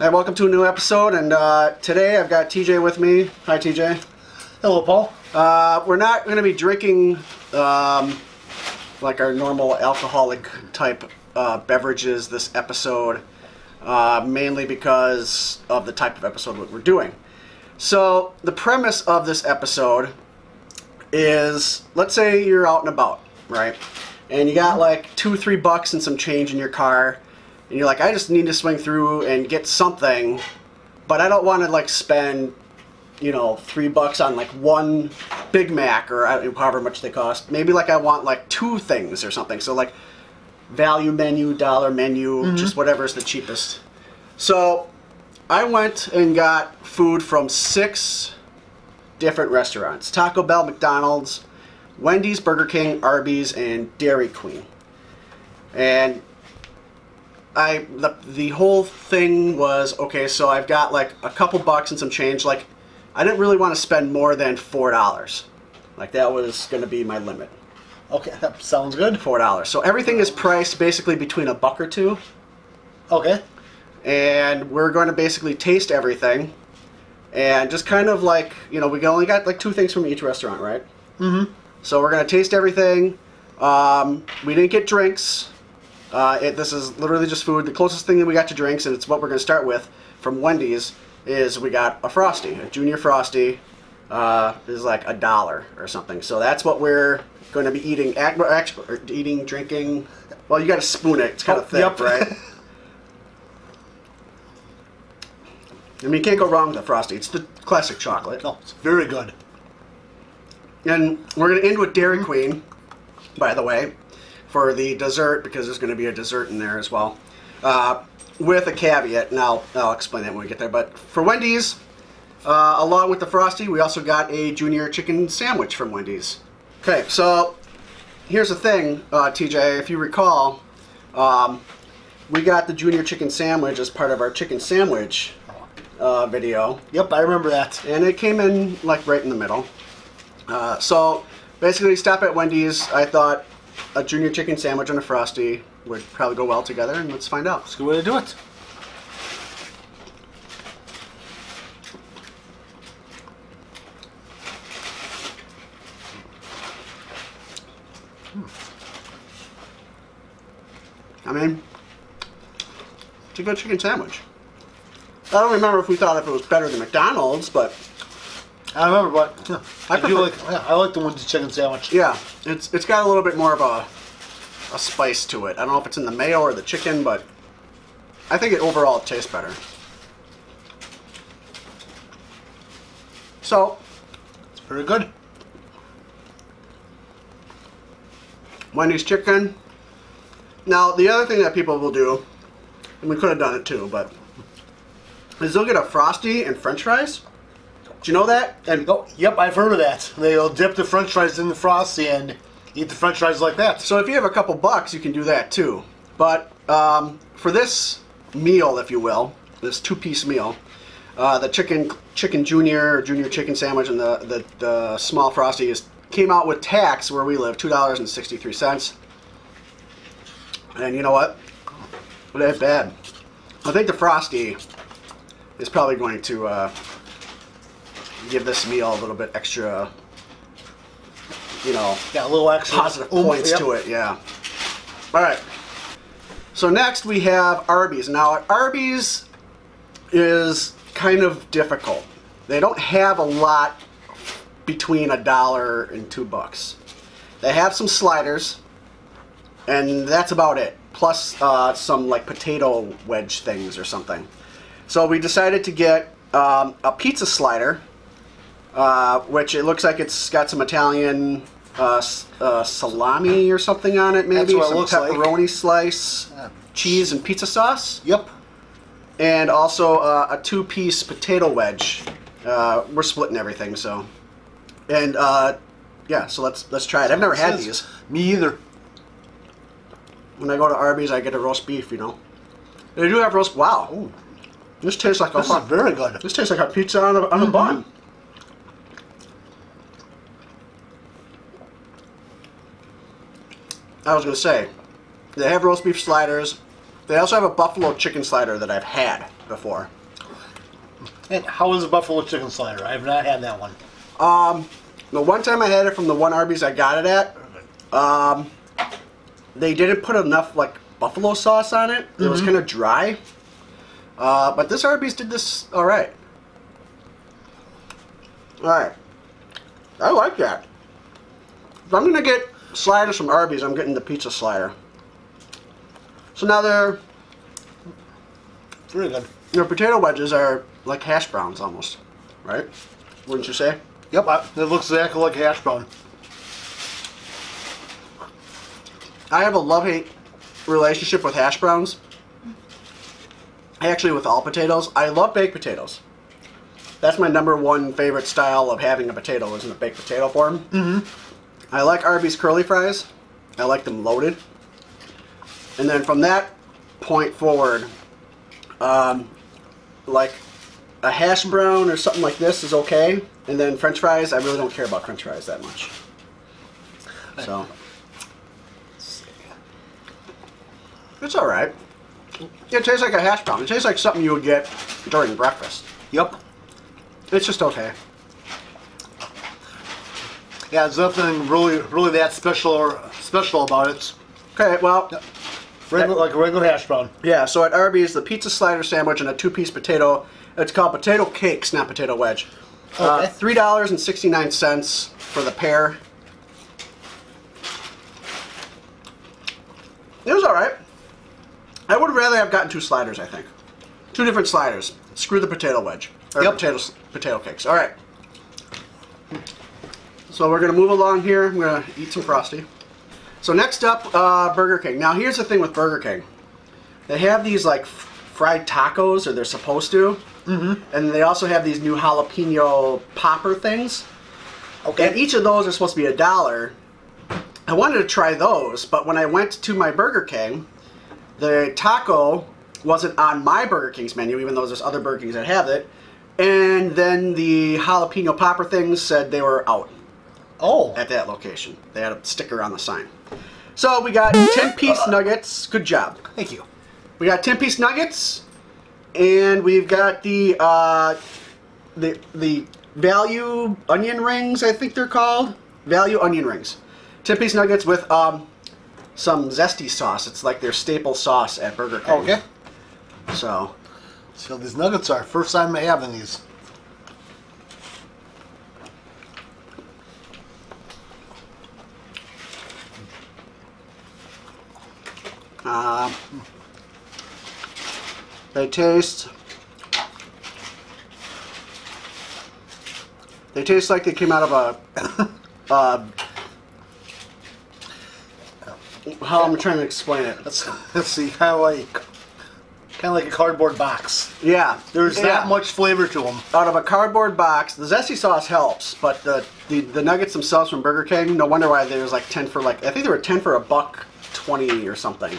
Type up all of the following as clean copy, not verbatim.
Hi, welcome to a new episode, and today I've got TJ with me. Hi, TJ. Hello, Paul. We're not going to be drinking like our normal alcoholic type beverages this episode, mainly because of the type of episode that we're doing. So the premise of this episode is, let's say you're out and about, right? And you got like $2-3 and some change in your car, and you're like, I just need to swing through and get something, but I don't want to like spend, you know, $3 on like one Big Mac or however much they cost. Maybe like I want like 2 things or something. So like value menu, dollar menu, just whatever's the cheapest. So I went and got food from 6 different restaurants: Taco Bell, McDonald's, Wendys, Burger King, Arbys, and Dairy Queen. And the whole thing was, okay, so I've got like a couple bucks and some change. Like, I didn't really want to spend more than $4. Like, that was going to be my limit. Okay, that sounds good. $4. So everything is priced basically between $1 or $2. Okay. And we're going to basically taste everything. And just kind of like, you know, we only got like 2 things from each restaurant, right? Mm-hmm. So we're going to taste everything. We didn't get drinks. This is literally just food. The closest thing that we got to drinks, and it's what we're going to start with, from Wendys, is we got a Frosty. A Junior Frosty is like $1 or something. So that's what we're going to be eating. Drinking. Well, you got to spoon it. It's kind of thick, yep. right? I mean, you can't go wrong with a Frosty. It's the classic chocolate. No, it's very good. And we're going to end with Dairy Queen, by the way, for the dessert, because there's going to be a dessert in there as well, with a caveat, and I'll explain that when we get there. But for Wendys, along with the Frosty, we also got a Junior Chicken Sandwich from Wendys. Okay, so here's the thing, TJ, if you recall, we got the Junior Chicken Sandwich as part of our chicken sandwich video. Yep, I remember that. And it came in like right in the middle. So basically, stop at Wendys. I thought a Junior Chicken Sandwich and a Frosty would probably go well together, and let's find out. That's a good way to do it. I mean, it's a good chicken sandwich. I don't remember if we thought if it was better than McDonald's, but I remember, but yeah, I like the Wendys chicken sandwich. Yeah, it's got a little bit more of a spice to it. I don't know if it's in the mayo or the chicken, but I think it overall tastes better. So, It's very good. Wendys chicken. Now, the other thing that people will do, and we could have done it too, but is they'll get a Frosty and French fries. Do you know that? And Oh, yep, I've heard of that. They'll dip the French fries in the Frosty and eat the French fries like that. so if you have a couple bucks, you can do that too. But for this meal, if you will, this 2-piece meal, the chicken Junior Chicken Sandwich and the small Frosty came out with tax where we live, $2.63. And you know what? It ain't bad. I think the Frosty is probably going to give this meal a little bit extra, you know, Yeah, a little extra positive points to it, yeah. All right. So next we have Arbys. Now, Arbys is kind of difficult. They don't have a lot between $1 and $2. They have some sliders, and that's about it. Plus some like potato wedge things or something. So we decided to get a pizza slider, which it looks like it's got some Italian salami or something on it, maybe. That's what it some looks like. pepperoni slice, cheese and pizza sauce. Yep. And also a 2-piece potato wedge. We're splitting everything, so. And yeah, so let's try it. I've never had these. Me either. When I go to Arbys, I get a roast beef, you know. They do have roast. Wow. Ooh. This tastes like This is very good. This tastes like a pizza on a bun. I was gonna say, they have roast beef sliders. They also have a buffalo chicken slider that I've had before. And how is the buffalo chicken slider? I have not had that one. The one time I had it from the one Arby's I got it at, they didn't put enough like buffalo sauce on it. It was kind of dry. But this Arby's did this all right. All right. I like that. If I'm gonna get sliders from Arby's, I'm getting the pizza slider. So now they're Very good. their potato wedges are like hash browns almost, right? Wouldn't you say? Yep, it looks exactly like a hash brown. I have a love-hate relationship with hash browns. Actually, with all potatoes. I love baked potatoes. That's my #1 favorite style of having a potato, is in a baked potato form. I like Arby's curly fries. I like them loaded. And then from that point forward, like a hash brown or something like this is okay. And then French fries, I really don't care about French fries that much. So it's all right. It tastes like a hash brown. It tastes like something you would get during breakfast. Yep. It's just okay. Yeah, there's nothing really that special about it. Okay, well, Like a regular hash brown. yeah, so at Arby's, the pizza slider sandwich and a 2-piece potato, it's called potato cakes, not potato wedge. Okay. $3.69 for the pair. It was all right. I would rather have gotten 2 sliders, I think. 2 different sliders. Screw the potato wedge. Or Yep. potato cakes. All right. So we're going to move along here. I'm going to eat some Frosty. So next up, Burger King. Now here's the thing with Burger King. They have these like fried tacos, or they're supposed to. And they also have these new jalapeno popper things. Okay. And each of those are supposed to be $1. I wanted to try those, but when I went to my Burger King, the taco wasn't on my Burger King's menu, even though there's other Burger Kings that have it. And then the jalapeno popper things said they were out. Oh. At that location. They had a sticker on the sign. So we got 10-piece nuggets. Good job. Thank you. We got 10-piece nuggets, and we've got the value onion rings, I think they're called. Value onion rings. 10-piece nuggets with some zesty sauce. It's like their staple sauce at Burger King. Okay. So So these nuggets are first time having these. they taste like they came out of a how am I trying to explain it? Let's see, kind of like a cardboard box. Yeah, There's not much flavor to them. out of a cardboard box. The zesty sauce helps, but the nuggets themselves from Burger King, no wonder why there was like 10 for like, I think they were 10 for $1.20 or something.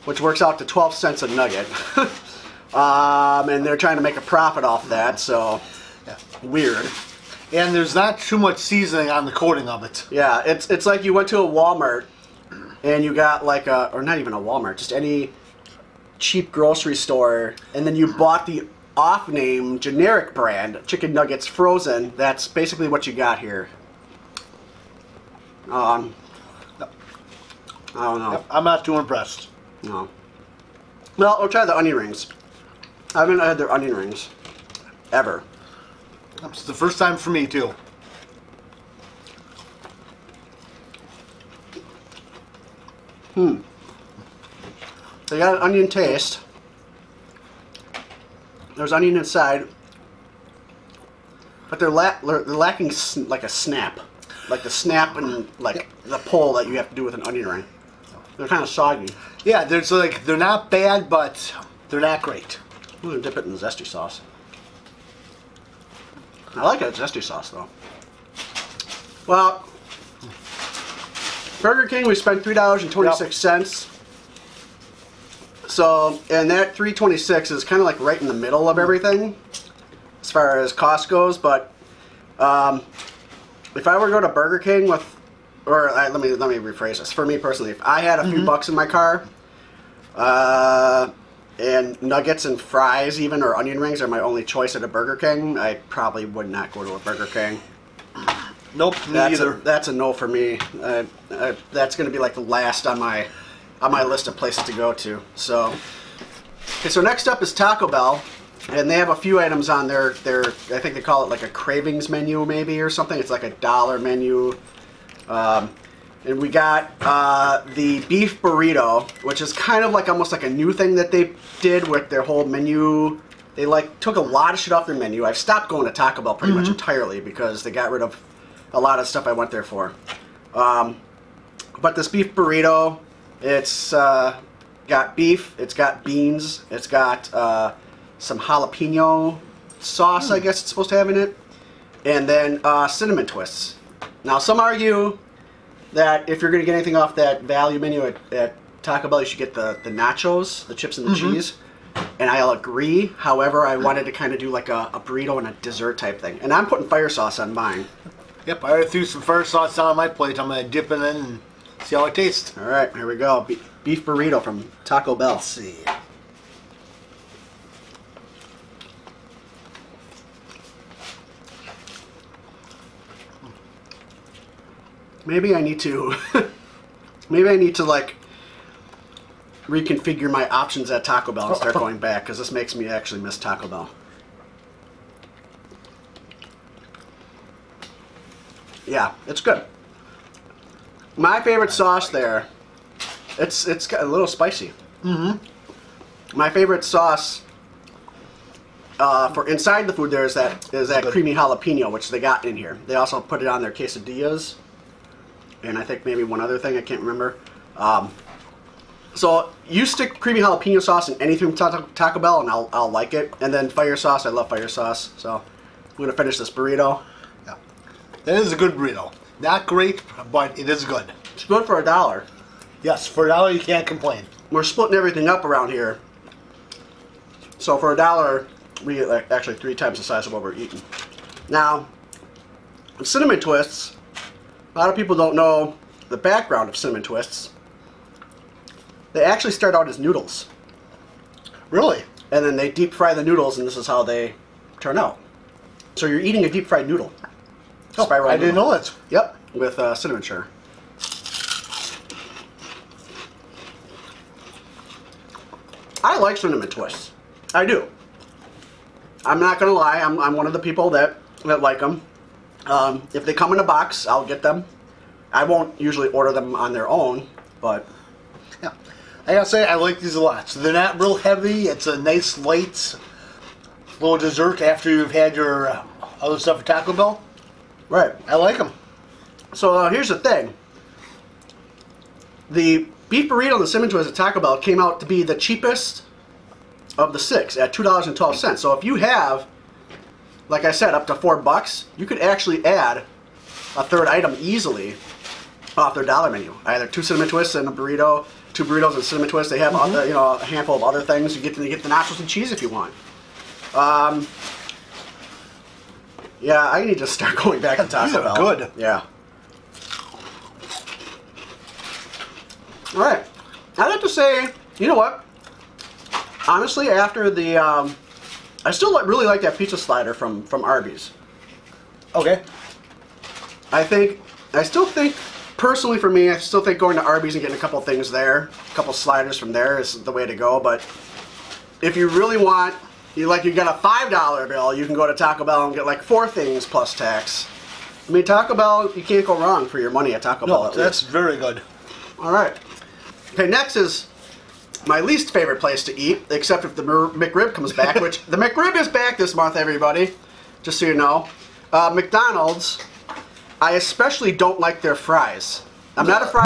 Which works out to 12 cents a nugget. And they're trying to make a profit off that, so Yeah. weird. And there's not too much seasoning on the coating of it. Yeah, it's like you went to a Walmart and you got like or not even a Walmart, just any cheap grocery store, and then you bought the off-name generic brand chicken nuggets frozen. That's basically what you got here. I don't know. Yep, I'm not too impressed. No. Well, we'll try the onion rings. I haven't had their onion rings ever. It's the first time for me too. They got an onion taste. There's onion inside, but they're lacking like a snap, like the snap and like the pull that you have to do with an onion ring. They're kind of soggy. Yeah, they're not bad, but they're not great. I'm gonna dip it in the zesty sauce. I like that zesty sauce though. Well, Burger King, we spent $3.26. So, and that $3.26 is kind of like right in the middle of everything as far as cost goes. But if I were to go to Burger King with, or let me rephrase this. For me personally, if I had a few bucks in my car, and nuggets and fries even, or onion rings are my only choice at a Burger King, I probably would not go to a Burger King. Nope, neither. That's a no for me. That's going to be like the last on my list of places to go to. So, okay, so next up is Taco Bell, and they have a few items on their I think they call it like a cravings menu maybe or something. It's like a $1 menu. And we got the beef burrito, which is kind of like almost like a new thing that they did with their whole menu. They like took a lot of shit off their menu. I've stopped going to Taco Bell pretty much entirely because they got rid of a lot of stuff I went there for. But this beef burrito, it's got beef, it's got beans, it's got some jalapeno sauce, I guess it's supposed to have in it, and then cinnamon twists. Now, some argue that if you're going to get anything off that value menu at Taco Bell, you should get the nachos, the chips and the cheese. And I'll agree. However, I wanted to kind of do like a burrito and a dessert type thing. And I'm putting fire sauce on mine. Yep, I already threw some fire sauce on my plate. I'm going to dip it in and see how it tastes. All right, here we go. Beef burrito from Taco Bell. Let's see. Maybe I need to like reconfigure my options at Taco Bell and start going back, because this makes me actually miss Taco Bell. Yeah, it's good. My favorite sauce there, it's got a little spicy. My favorite sauce for inside the food there is that creamy jalapeno, which they got in here. They also put it on their quesadillas. And I think maybe one other thing, I can't remember. So you stick creamy jalapeno sauce in anything from Taco Bell, and I'll like it. And then fire sauce, I love fire sauce. So I'm gonna finish this burrito. Yeah, that is a good burrito. Not great, but it is good. It's good for $1. Yes, for $1 you can't complain. We're splitting everything up around here. So for $1, we get like actually 3 times the size of what we're eating. Now, cinnamon twists. A lot of people don't know the background of cinnamon twists. They actually start out as noodles. Really? And then they deep fry the noodles, and this is how they turn out. So you're eating a deep fried noodle. Oh, I didn't know that. Yep, with cinnamon sugar. I like cinnamon twists. I do. I'm not gonna lie. I'm one of the people that like them. If they come in a box, I'll get them. I won't usually order them on their own, but yeah, I gotta say I like these a lot. So they're not real heavy. It's a nice light little dessert after you've had your other stuff at Taco Bell. Right. I like them. So here's the thing. The beef burrito and the cinnamon twist at Taco Bell came out to be the cheapest of the 6 at $2.12. So if you have, like I said, up to $4, you could actually add a third item easily off their $1 menu. Either 2 cinnamon twists and a burrito, 2 burritos and cinnamon twists. They have you know, a handful of other things. You get the nachos and cheese if you want. Yeah, I need to start going back to Taco Bell. Good. Yeah. All right. I'd have to say, you know what? Honestly, after the, I still really like that pizza slider from Arbys. Okay. I still think, personally for me, I still think going to Arbys and getting a couple things there, a couple sliders from there is the way to go. But if you really want, you got a $5 bill, you can go to Taco Bell and get like 4 things plus tax. I mean, Taco Bell, you can't go wrong for your money at Taco Bell. No, that's very good. All right. Okay, next is my least favorite place to eat, except if the McRib comes back, which the McRib is back this month, everybody, just so you know. McDonald's, I especially don't like their fries. I'm not a fry,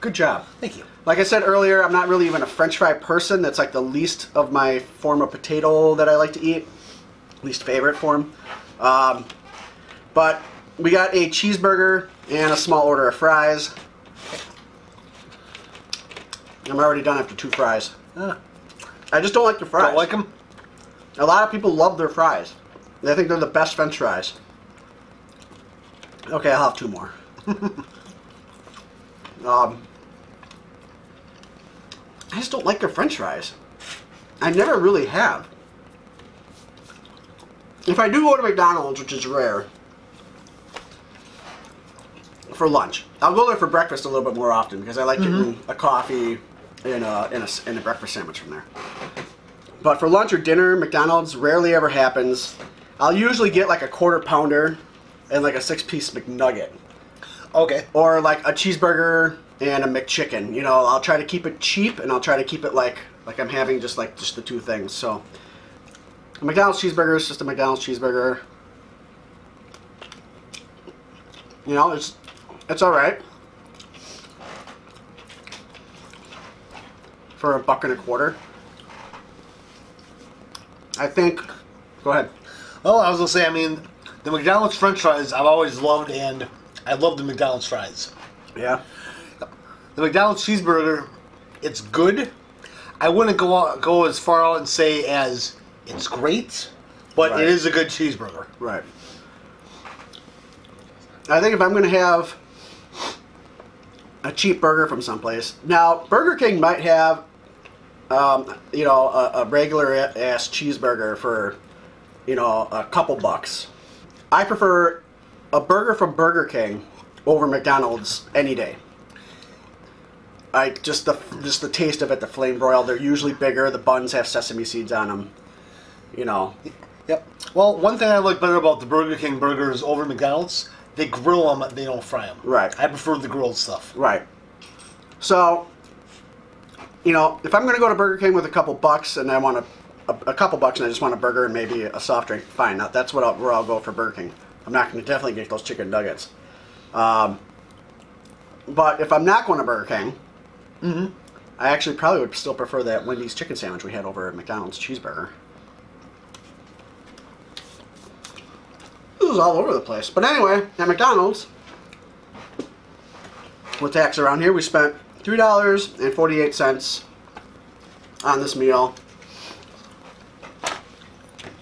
good job. Thank you. Like I said earlier, I'm not really even a French fry person. That's like the least of my form of potato that I like to eat. Least favorite form. But we got a cheeseburger and a small order of fries. I'm already done after 2 fries. I just don't like the fries. Don't like them? A lot of people love their fries. They think they're the best French fries. Okay, I'll have 2 more. I just don't like their French fries. I never really have. If I do go to McDonald's, which is rare, for lunch, I'll go there for breakfast a little bit more often because I like getting a coffee and a breakfast sandwich from there. But for lunch or dinner, McDonald's rarely ever happens. I'll usually get like a quarter pounder and like a 6-piece McNugget. Okay. Or like a cheeseburger and a McChicken. You know, I'll try to keep it cheap and I'll try to keep it like I'm having just the two things. So a McDonald's cheeseburger is just a McDonald's cheeseburger. You know, it's all right for $1.25. I think. Go ahead. Oh, I was gonna say. I mean, the McDonald's French fries I've always loved, and I love the McDonald's fries. Yeah. The McDonald's cheeseburger, it's good. I wouldn't go as far out and say as it's great, but Right. it is a good cheeseburger. Right. I think if I'm going to have a cheap burger from someplace, now Burger King might have, you know, a regular ass cheeseburger for, you know, a couple bucks. I prefer a burger from Burger King over McDonald's any day. Just the taste of it, the flame broiled. They're usually bigger. The buns have sesame seeds on them. You know. Yep. Well, one thing I like better about the Burger King burgers over McDonald's, they grill them, they don't fry them. Right. I prefer the grilled stuff. Right. So, you know, if I'm going to go to Burger King with a couple bucks and I want a couple bucks and I just want a burger and maybe a soft drink, fine. Now, that's where I'll go for Burger King. I'm not going to definitely get those chicken nuggets. But if I'm not going to Burger King, I actually probably would still prefer that Wendys chicken sandwich we had over at McDonald's cheeseburger. This is all over the place. But anyway, at McDonald's, with tax around here, we spent $3.48 on this meal.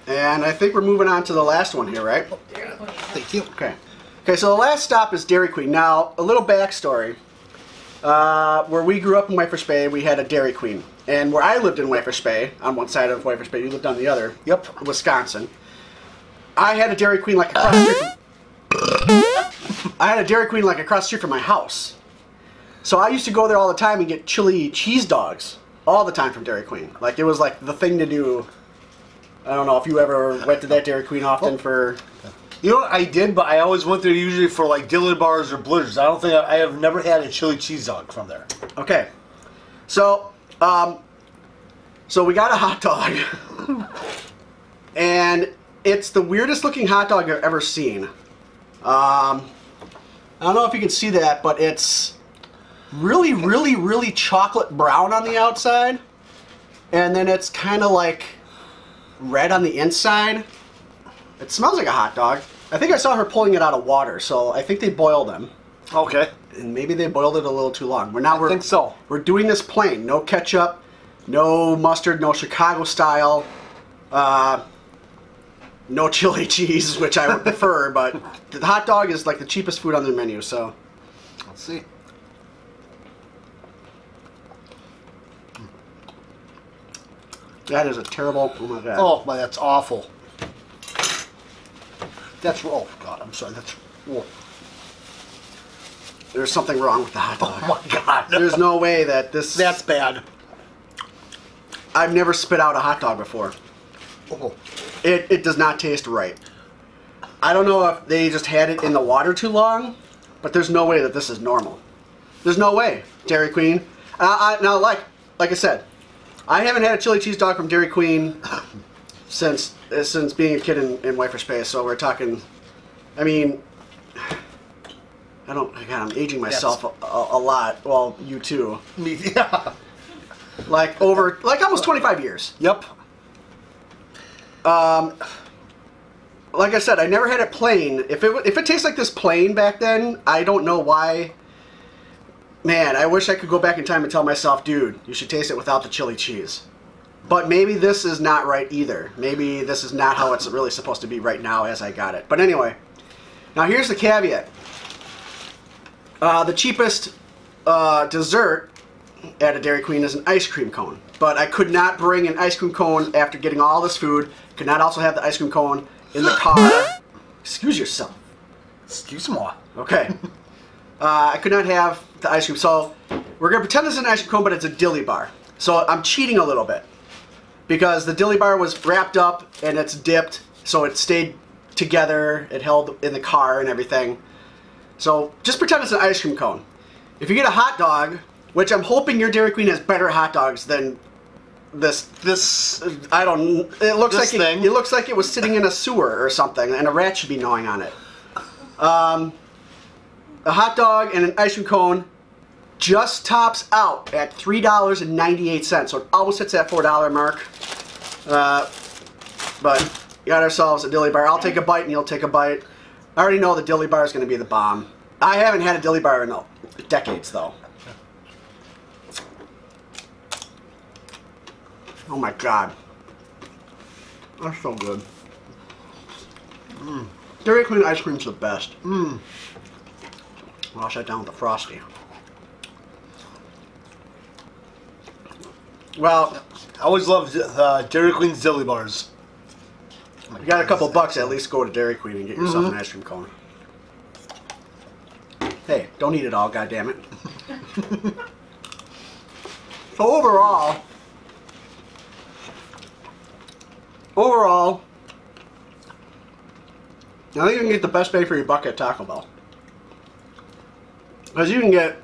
And I think we're moving on to the last one here, right? Yeah. Thank you. Okay. Okay, so the last stop is Dairy Queen. Now, a little backstory. Where we grew up in Wipers Bay, we had a Dairy Queen. And where I lived in Wipers Bay, on one side of Wipers Bay, you lived on the other. Yep. Wisconsin. I had a Dairy Queen like across the street I had a Dairy Queen like across the street from my house. So I used to go there all the time and get chili cheese dogs all the time from Dairy Queen. Like, it was like the thing to do. I don't know if you ever went to that Dairy Queen often for... You know what, I did, but I always went there usually for like Dillard bars or blizzards. I don't think I have never had a chili cheese dog from there. Okay. So, so we got a hot dog. And it's the weirdest looking hot dog I've ever seen. I don't know if you can see that, but it's really, really, really chocolate brown on the outside. And then it's kind of like red on the inside. It smells like a hot dog. I think I saw her pulling it out of water, so I think they boiled them. Okay. And maybe they boiled it a little too long. I think so. We're doing this plain. No ketchup, no mustard, no Chicago style, no chili cheese, which I would prefer, but the hot dog is like the cheapest food on the menu, so. Let's see. That is a terrible, oh my God. Oh, my, that's awful. That's, oh God, I'm sorry, that's, oh. There's something wrong with the hot dog. Oh my God. There's no way that this... That's bad. I've never spit out a hot dog before. Oh. It does not taste right. I don't know if they just had it in the water too long, but there's no way that this is normal. There's no way. Dairy Queen. Now, like I said, I haven't had a chili cheese dog from Dairy Queen since being a kid in Wipers Bay, so we're talking, I mean, God, I'm aging myself a lot. Well, you too. Me, yeah. Like almost 25 years. Yep. Like I said, I never had it plain. If it tastes like this plain back then, I don't know why. Man, I wish I could go back in time and tell myself, dude, you should taste it without the chili cheese. But maybe this is not right either. Maybe this is not how it's really supposed to be right now as I got it. But anyway, now here's the caveat. The cheapest dessert at a Dairy Queen is an ice cream cone. But I could not bring an ice cream cone after getting all this food. Could not also have the ice cream cone in the car. Excuse yourself. Excuse me. Okay. I could not have the ice cream. So we're going to pretend this is an ice cream cone, but it's a dilly bar. So I'm cheating a little bit. Because the dilly bar was wrapped up and it's dipped. So it stayed together. It held in the car and everything. So just pretend it's an ice cream cone. If you get a hot dog, which I'm hoping your Dairy Queen has better hot dogs than this I don't. It looks like it looks like it was sitting in a sewer or something, and a rat should be gnawing on it. A hot dog and an ice cream cone just tops out at $3.98, so it almost hits that $4 mark. But we got ourselves a dilly bar. I'll take a bite and you'll take a bite. I already know the dilly bar is going to be the bomb. I haven't had a dilly bar in decades, though. Oh my god. That's so good. Dairy Queen ice cream's the best. Wash that down with the Frosty. Well, I always loved Dairy Queen's dilly bars. You got a couple bucks, at least go to Dairy Queen and get yourself an ice cream cone. Hey, don't eat it all, goddammit. So overall, I think you can get the best bang for your buck at Taco Bell. Because you can get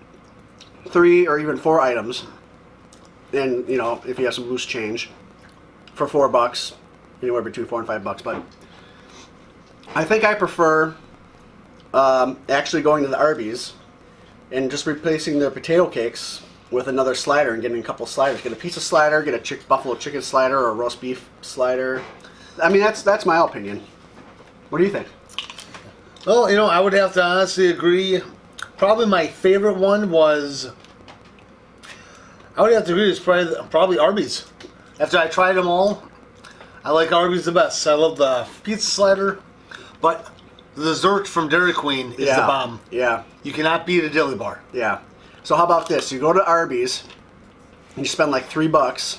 3 or even 4 items, and you know, if you have some loose change, for $4, anywhere between $4 and $5. But I think I prefer actually going to the Arbys and just replacing their potato cakes with another slider and getting a couple sliders. Get a pizza slider, get a buffalo chicken slider or a roast beef slider. I mean, that's my opinion. What do you think? Well, you know, I would have to honestly agree. Probably my favorite one was, I would have to agree, it's probably Arbys. After I tried them all, I like Arbys the best. I love the pizza slider, but the dessert from Dairy Queen is the bomb. Yeah. You cannot beat a dilly bar. Yeah. So how about this? You go to Arbys, and you spend like $3.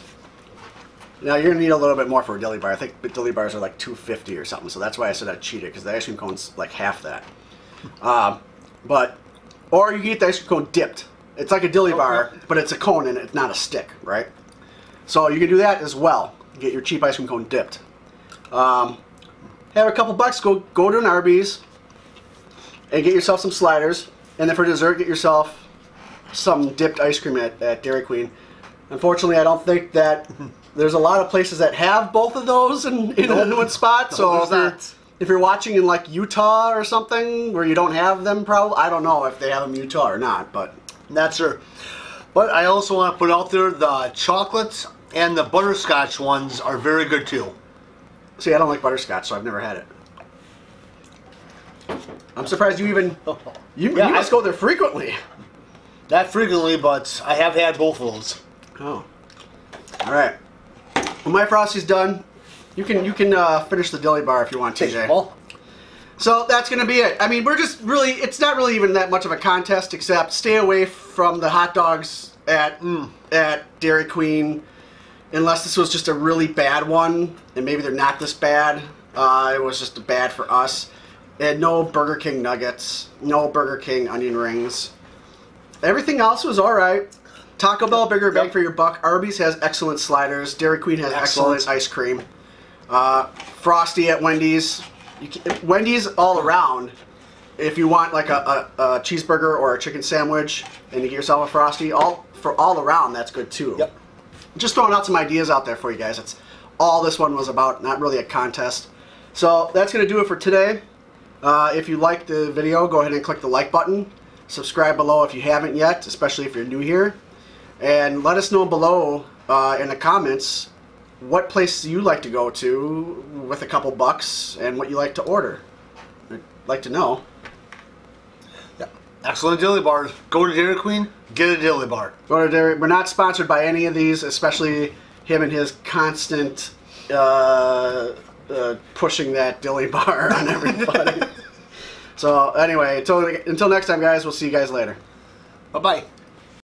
Now you're gonna need a little bit more for a dilly bar. I think dilly bars are like $2.50 or something. So that's why I said I cheated, because the ice cream cone's like half that. Or you can get the ice cream cone dipped. It's like a dilly bar, but it's a cone and it's not a stick, right? So you can do that as well. Get your cheap ice cream cone dipped. Have a couple bucks, go to an Arbys and get yourself some sliders. And then for dessert, get yourself some dipped ice cream at Dairy Queen. Unfortunately, I don't think that there's a lot of places that have both of those in one spot. So if you're watching in like Utah or something where you don't have them, probably, I don't know if they have them in Utah or not, but not sure. But I also want to put out there the chocolates and the butterscotch ones are very good too. See, I don't like butterscotch, so I've never had it. I'm surprised you even you must go there frequently. Not frequently, but I have had both of those. Oh, all right. Well, my Frosty's done. You can finish the dilly bar if you want, TJ. Well, so that's gonna be it. I mean, we're just really, it's not really even that much of a contest, except stay away from the hot dogs at Dairy Queen, unless this was just a really bad one, and maybe they're not this bad. It was just bad for us. And no Burger King nuggets, no Burger King onion rings. Everything else was all right. Taco Bell, bigger bang for your buck. Arby's has excellent sliders. Dairy Queen has excellent ice cream. Frosty at Wendy's. Wendy's all around. If you want like a cheeseburger or a chicken sandwich and you get yourself a Frosty, all around, that's good too. Yep. Just throwing out some ideas out there for you guys. That's all this one was about, not really a contest. So that's going to do it for today. If you liked the video, go ahead and click the like button. Subscribe below if you haven't yet, especially if you're new here. And let us know below in the comments what place you like to go to with a couple bucks and what you like to order. I'd like to know. Yeah. Excellent dilly bars. Go to Dairy Queen, get a dilly bar. Go to Dairy. We're not sponsored by any of these, especially him and his constant pushing that dilly bar on everybody. So anyway, until next time, guys, we'll see you guys later. Bye-bye.